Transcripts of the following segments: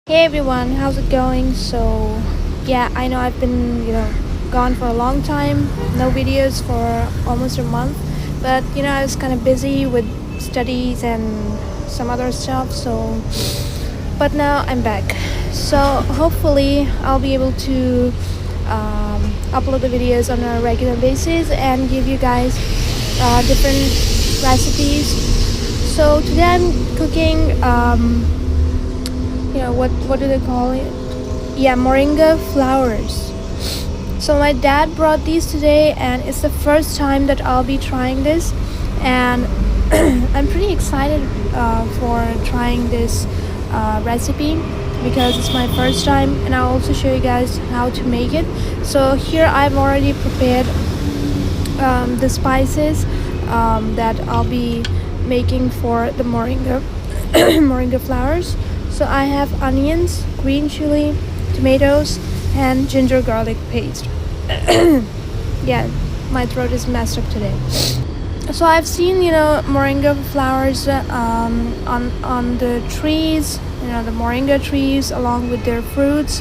Hey everyone, how's it going? So, yeah, I know I've been, gone for a long time, no videos for almost a month, but I was kind of busy with studies and some other stuff, but now I'm back. So, hopefully, I'll be able to upload the videos on a regular basis and give you guys different recipes. So, today I'm cooking. What do they call it? Yeah, moringa flowers. So my dad brought these today, and it's the first time that I'll be trying this, and I'm pretty excited for trying this recipe because it's my first time, and I'll also show you guys how to make it. So here I've already prepared the spices that I'll be making for the moringa moringa flowers. So I have onions, green chili, tomatoes, and ginger garlic paste. Yeah, my throat is messed up today. So I've seen, moringa flowers on the trees, the moringa trees along with their fruits.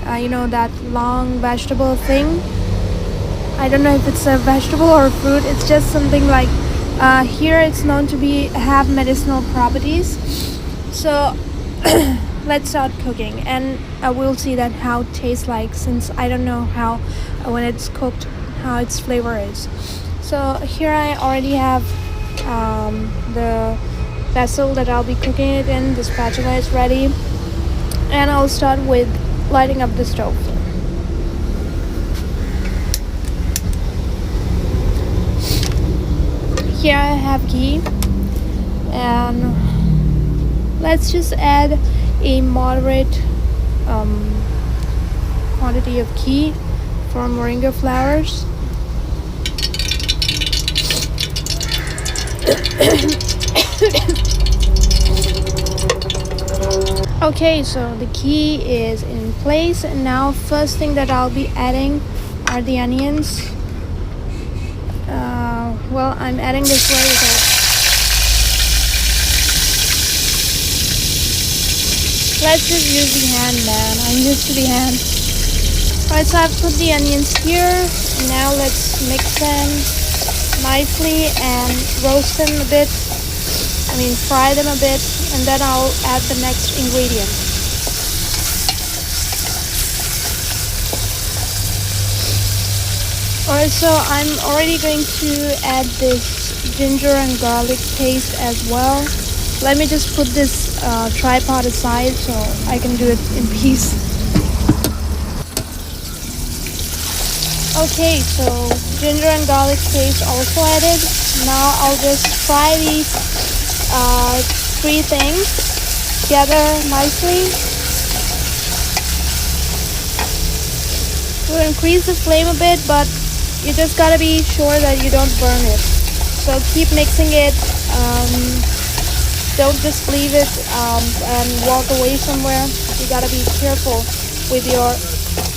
That long vegetable thing. I don't know if it's a vegetable or a fruit. It's just something like here it's known to have medicinal properties. So let's start cooking, and we'll see that how it tastes like, since I don't know how when it's cooked how its flavor is. So here I already have the vessel that I'll be cooking it in. The spatula is ready, and I'll start with lighting up the stove. Here I have ghee, and let's just add a moderate quantity of ghee for moringa flowers. Okay, so the ghee is in place, and now first thing that I'll be adding are the onions. Well, I'm adding this way because let's just use the hand, man. I'm used to the hand. Alright, so I've put the onions here, and now let's mix them nicely and roast them a bit. Fry them a bit, and then I'll add the next ingredient. Alright, so I'm already going to add this ginger and garlic paste as well. Let me just put this tripod aside so I can do it in peace. Okay, so ginger and garlic paste also added. Now I'll just fry these three things together nicely. We'll increase the flame a bit, but you just gotta be sure that you don't burn it. So keep mixing it. Don't just leave it and walk away somewhere. You gotta be careful with your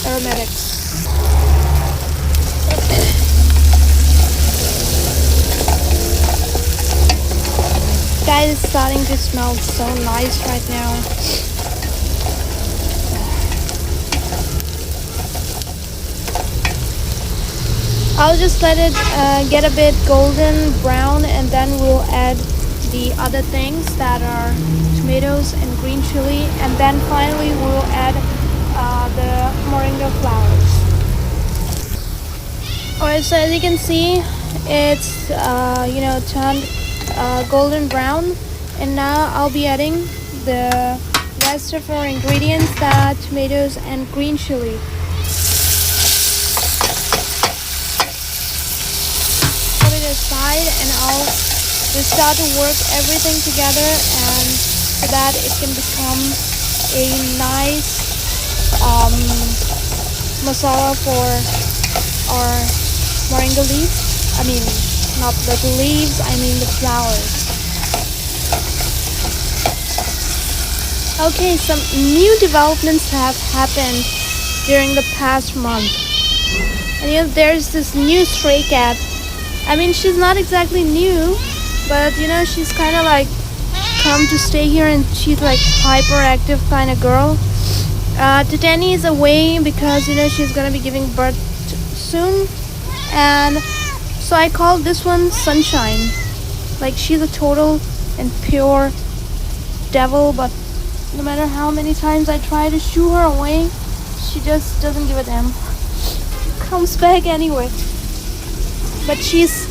aromatics. Guys, it's starting to smell so nice right now. I'll just let it get a bit golden brown, and then we'll add the other things that are tomatoes and green chili, and then finally we'll add the moringa flowers. Alright, so as you can see, it's turned golden brown, and now I'll be adding the rest of our ingredients, that tomatoes and green chili. Put it aside, and I'll just start to work everything together, and so that it can become a nice masala for our moringa leaves. Not the leaves, the flowers. Okay, some new developments have happened during the past month. And there's this new stray cat. She's not exactly new, but she's kind of like come to stay here, and she's like hyperactive kind of girl. Titani is away because she's gonna be giving birth soon, and so I called this one Sunshine. Like, she's a total and pure devil, but no matter how many times I try to shoo her away, she just doesn't give a damn. Comes back anyway. But she's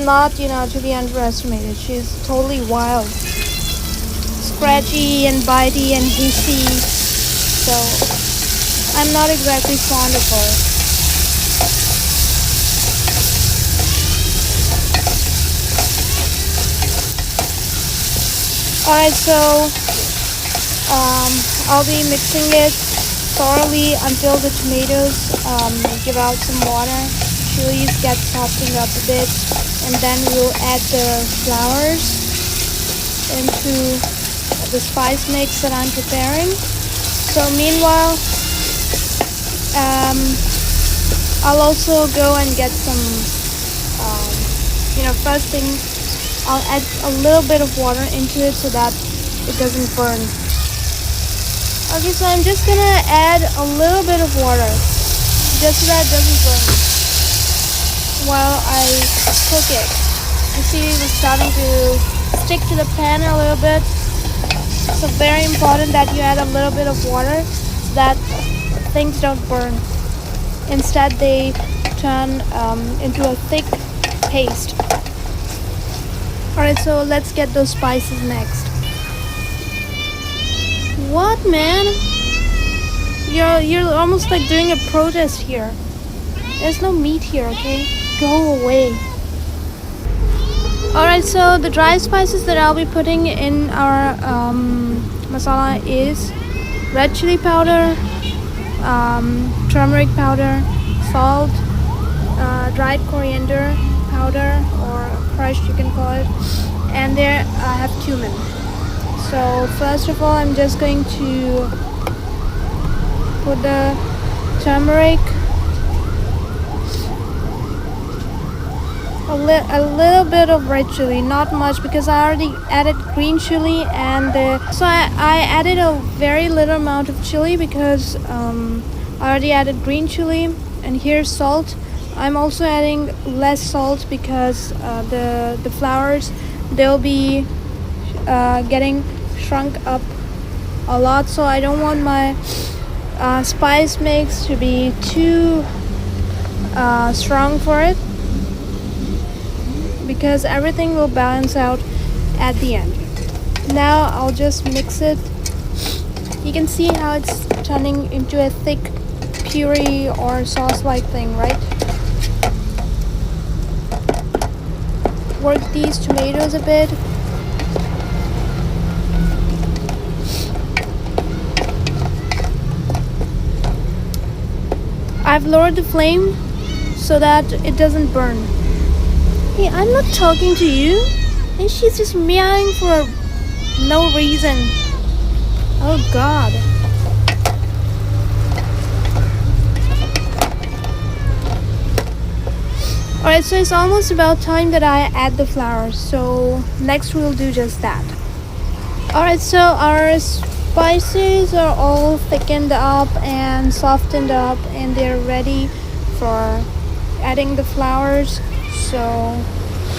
not, to be underestimated. She's totally wild. Scratchy and bitey and hissy. So I'm not exactly fond of her. Alright, so I'll be mixing it thoroughly until the tomatoes give out some water. Chilies get softened up a bit, and then we'll add the flowers into the spice mix that I'm preparing. So meanwhile, I'll also go and get some, first thing, I'll add a little bit of water into it so that it doesn't burn. Okay, so I'm just gonna add a little bit of water just so that it doesn't burn while I cook it. You see it's starting to stick to the pan a little bit. So very important that you add a little bit of water so that things don't burn. Instead they turn into a thick paste. Alright, so let's get those spices next. What, man? You're almost like doing a protest here. There's no meat here, okay? Go away. Alright, so the dry spices that I'll be putting in our masala is red chili powder, turmeric powder, salt, dried coriander powder, or crushed you can call it, and there I have cumin. So first of all, I'm just going to put the turmeric, a little bit of red chili, not much because I already added green chili, and so I added a very little amount of chili because I already added green chili. And here's salt. I'm also adding less salt because the flowers, they'll be getting shrunk up a lot, so I don't want my spice mix to be too strong for it, because everything will balance out at the end. Now I'll just mix it. You can see how it's turning into a thick puree or sauce like thing, right? Work these tomatoes a bit. I've lowered the flame so that it doesn't burn. Hey, I'm not talking to you, and she's just meowing for no reason. Oh God. Alright, so it's almost about time that I add the flowers. So next we'll do just that. Alright, so our spices are all thickened up and softened up, and they're ready for adding the flowers. So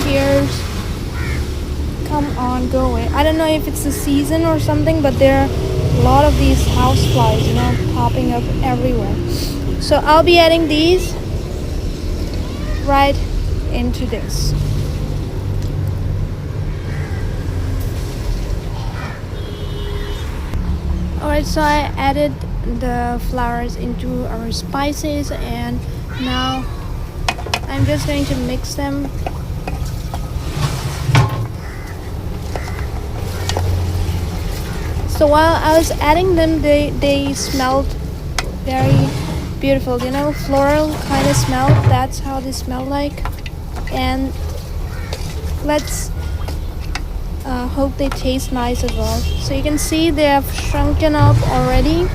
here's, come on, go away. I don't know if it's the season or something, but there are a lot of these house flies, popping up everywhere. So I'll be adding these right into this. Alright, so I added the flowers into our spices, and now I'm just going to mix them. So while I was adding them, they smelled very beautiful, floral kind of smell. That's how they smell like. And let's hope they taste nice as well. So you can see they have shrunken up already.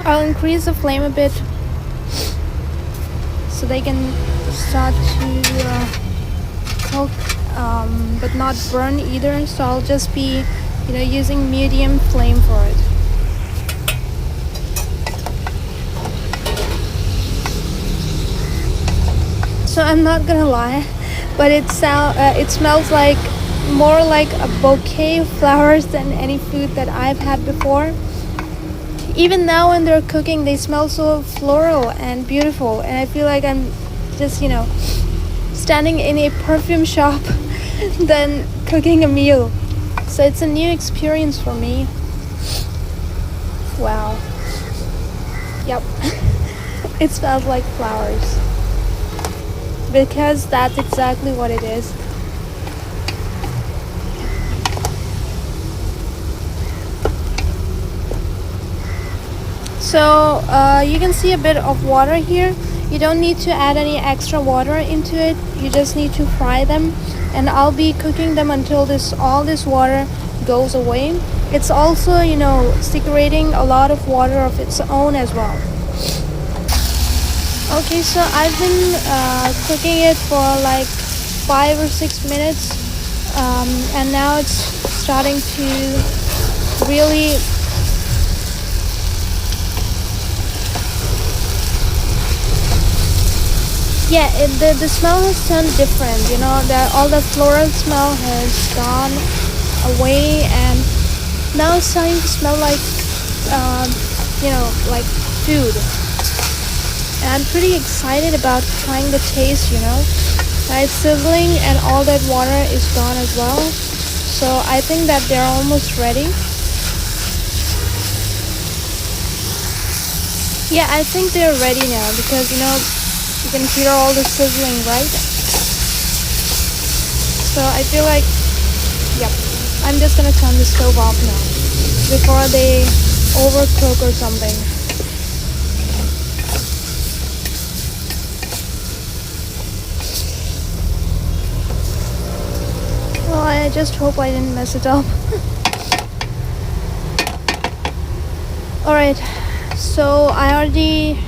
I'll increase the flame a bit so they can start to cook, but not burn either. So I'll just be, using medium flame for it. So I'm not gonna lie, but it smells like more like a bouquet of flowers than any food that I've had before. Even now when they're cooking, they smell so floral and beautiful, and I feel like I'm just, standing in a perfume shop than cooking a meal. So it's a new experience for me. Wow. Yep. It smells like flowers. Because that's exactly what it is. So you can see a bit of water here. You don't need to add any extra water into it. You just need to fry them, and I'll be cooking them until all this water goes away. It's also, secreting a lot of water of its own as well. Okay, so I've been cooking it for like 5 or 6 minutes, and now it's starting to really the smell has turned different. All the floral smell has gone away, and now it's starting to smell like like food. And I'm pretty excited about trying the taste. It's sizzling and all that water is gone as well. So I think that they're almost ready. Yeah, I think they're ready now because you can hear all the sizzling, right? So I feel like, yep, I'm just gonna turn the stove off now before they overcook or something. Well, I just hope I didn't mess it up. Alright, so I already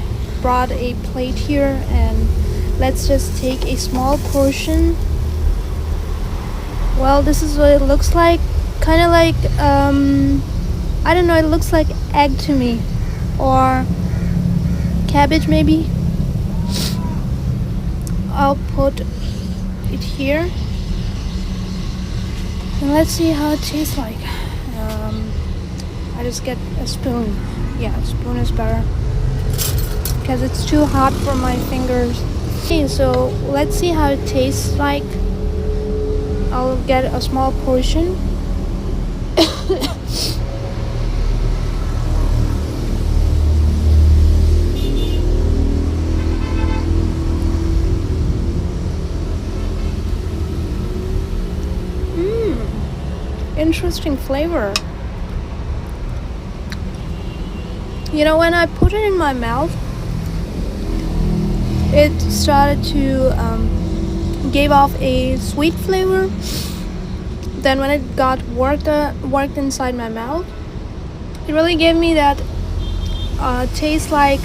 brought a plate here, and let's just take a small portion. Well, this is what it looks like. Kind of like, I don't know, it looks like egg to me. Or cabbage maybe. I'll put it here. And let's see how it tastes like. I just get a spoon. Yeah, a spoon is better because it's too hot for my fingers. Okay, so let's see how it tastes like. I'll get a small portion. Interesting flavor. When I put it in my mouth, it started to give off a sweet flavor. Then when it got worked inside my mouth, it really gave me that taste like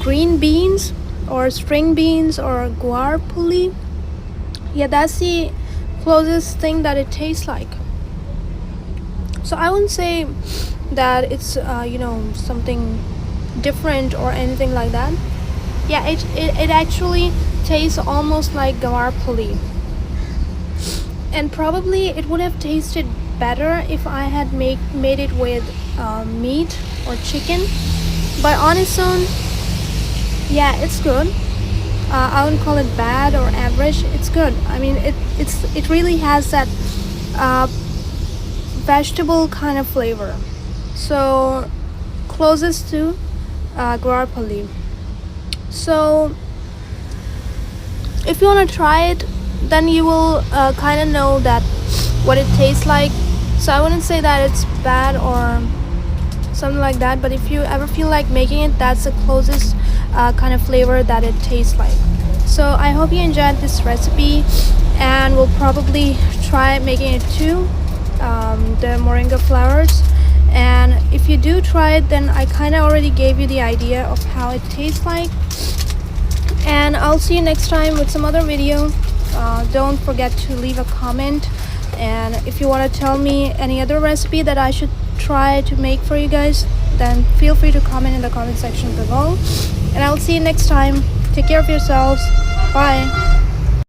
green beans or string beans or guar puli. Yeah, that's the closest thing that it tastes like. So I wouldn't say that it's something different or anything like that. Yeah, it actually tastes almost like guar puli, and probably it would have tasted better if I had made it with meat or chicken. But on its own, yeah, it's good. I wouldn't call it bad or average. It's good. I mean, it really has that vegetable kind of flavor. So closest to guar puli. So if you want to try it, then you will kind of know that what it tastes like. So I wouldn't say that it's bad or something like that, but if you ever feel like making it, that's the closest kind of flavor that it tastes like. So I hope you enjoyed this recipe, and we'll probably try making it too, the moringa flowers. And if you do try it, then I kind of already gave you the idea of how it tastes like. And I'll see you next time with some other video. Don't forget to leave a comment, and if you want to tell me any other recipe that I should try to make for you guys, then feel free to comment in the comment section below. And I'll see you next time. Take care of yourselves. Bye.